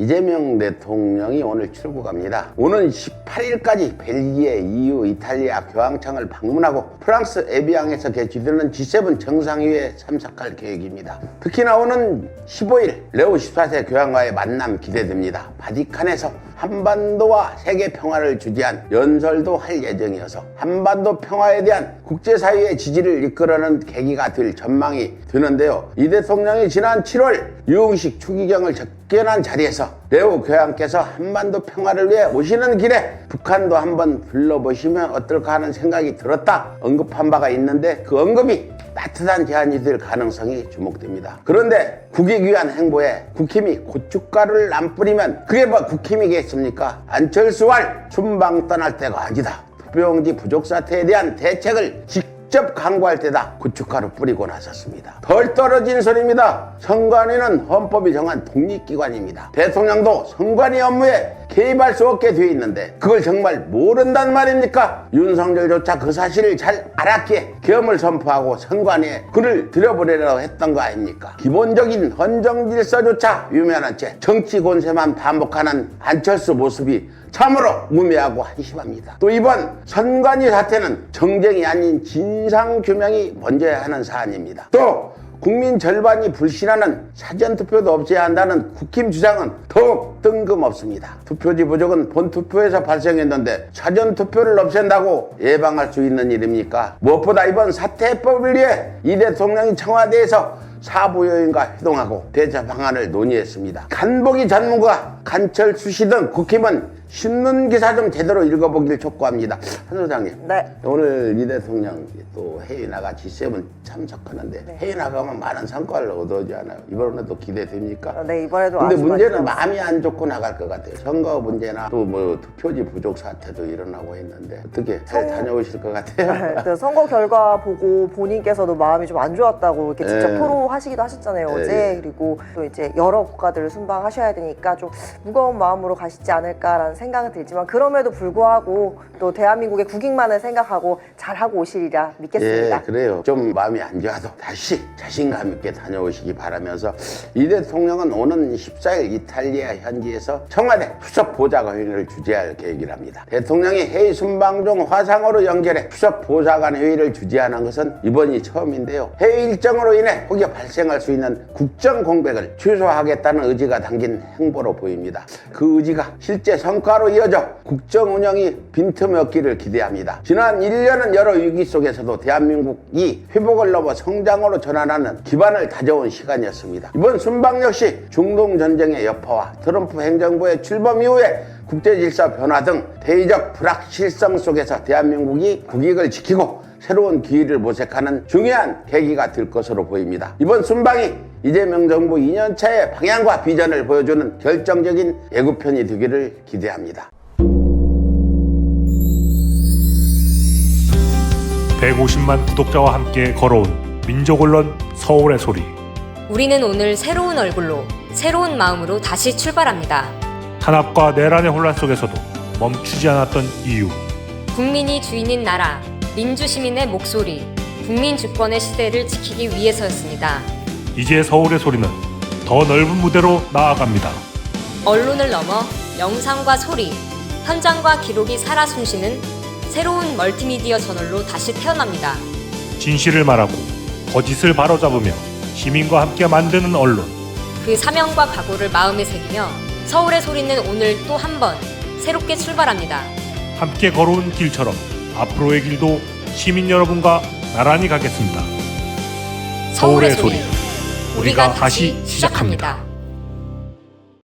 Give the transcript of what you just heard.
이재명 대통령이 오늘 출국합니다. 오는 18일까지 벨기에, EU, 이탈리아 교황청을 방문하고 프랑스 에비앙에서 개최되는 G7 정상회의에 참석할 계획입니다. 특히나 오는 15일 레오 14세 교황과의 만남 기대됩니다. 바티칸에서 한반도와 세계 평화를 주재한 연설도 할 예정이어서 한반도 평화에 대한 국제사회의 지지를 이끌어내는 계기가 될 전망이 드는데요. 이 대통령이 지난 7월 유흥식 추기경을 접견한 자리에서 레오 교황께서 한반도 평화를 위해 오시는 길에 북한도 한번 불러보시면 어떨까 하는 생각이 들었다 언급한 바가 있는데 그 언급이 따뜻한 제안이 될 가능성이 주목됩니다. 그런데 국익 위한 행보에 국힘이 고춧가루를 안 뿌리면 그게 뭐 국힘이겠습니까? 안철수와 순방 떠날 때가 아니다. 투표용지 부족 사태에 대한 대책을 직접 강구할 때다 고춧가루 뿌리고 나섰습니다. 덜 떨어진 소리입니다. 선관위는 헌법이 정한 독립기관입니다. 대통령도 선관위 업무에 개입할 수 없게 되어 있는데 그걸 정말 모른단 말입니까? 윤석열조차 그 사실을 잘 알았기에 계엄을 선포하고 선관위에 글을 들여보내려고 했던 거 아닙니까? 기본적인 헌정질서조차 유면한 채 정치 권세만 반복하는 안철수 모습이 참으로 무매하고 한심합니다. 또 이번 선관위 사태는 정쟁이 아닌 진상규명이 먼저야 하는 사안입니다. 또 국민 절반이 불신하는 사전투표도 없애야 한다는 국힘 주장은 더욱 뜬금없습니다. 투표지 부족은 본투표에서 발생했는데 사전투표를 없앤다고 예방할 수 있는 일입니까? 무엇보다 이번 사태 해법을 위해 이 대통령이 청와대에서 사부여인과 회동하고 대처 방안을 논의했습니다. 간보기 전문가 간철수 씨 등 국힘은 신문 기사 좀 제대로 읽어보길 촉구합니다. 한 소장님, 네. 오늘 이 대통령 또 해외 나가 G7 참석하는데 네. 해외 나가면 많은 성과를 얻어오지 않아요? 이번에도 기대됩니까? 네, 이번에도 근데 아주 문제는 많이 마음이 안 좋고 나갈 것 같아요. 선거 문제나 또 뭐 투표지 부족 사태도 일어나고 있는데 어떻게 잘 다녀오실 것 같아요? 네, 선거 결과 보고 본인께서도 마음이 좀 안 좋았다고 이렇게 직접 네. 토로하시기도 하셨잖아요, 어제. 네. 그리고 또 이제 여러 국가들을 순방하셔야 되니까 좀 무거운 마음으로 가시지 않을까라는 생각은 들지만 그럼에도 불구하고 또 대한민국의 국익만을 생각하고 잘하고 오시리라 믿겠습니다. 예, 그래요. 좀 마음이 안 좋아도 다시 자신감 있게 다녀오시기 바라면서 이 대통령은 오는 14일 이탈리아 현지에서 청와대 수석 보좌관 회의를 주재할 계획이랍니다. 대통령이 해외 순방 중 화상으로 연결해 수석 보좌관 회의를 주재하는 것은 이번이 처음인데요. 해외 일정으로 인해 혹여 발생할 수 있는 국정 공백을 최소화하겠다는 의지가 담긴 행보로 보입니다. 그 의지가 실제 성과로 이어져 국정 운영이 빈틈이 없기를 기대합니다. 지난 1년은 여러 위기 속에서도 대한민국이 회복을 넘어 성장으로 전환하는 기반을 다져온 시간이었습니다. 이번 순방 역시 중동 전쟁의 여파와 트럼프 행정부의 출범 이후에 국제질서 변화 등 대의적 불확실성 속에서 대한민국이 국익을 지키고 새로운 기회를 모색하는 중요한 계기가 될 것으로 보입니다. 이번 순방이 이재명 정부 2년차의 방향과 비전을 보여주는 결정적인 예고편이 되기를 기대합니다. 150만 구독자와 함께 걸어온 민족언론 서울의 소리. 우리는 오늘 새로운 얼굴로 새로운 마음으로 다시 출발합니다. 탄압과 내란의 혼란 속에서도 멈추지 않았던 이유. 국민이 주인인 나라, 민주시민의 목소리, 국민 주권의 시대를 지키기 위해서였습니다. 이제 서울의 소리는 더 넓은 무대로 나아갑니다. 언론을 넘어 영상과 소리, 현장과 기록이 살아 숨쉬는 새로운 멀티미디어 저널로 다시 태어납니다. 진실을 말하고 거짓을 바로잡으며 시민과 함께 만드는 언론. 그 사명과 각오를 마음에 새기며 서울의 소리는 오늘 또 한 번 새롭게 출발합니다. 함께 걸어온 길처럼 앞으로의 길도 시민 여러분과 나란히 가겠습니다. 서울의 소리. 우리가 다시 시작합니다.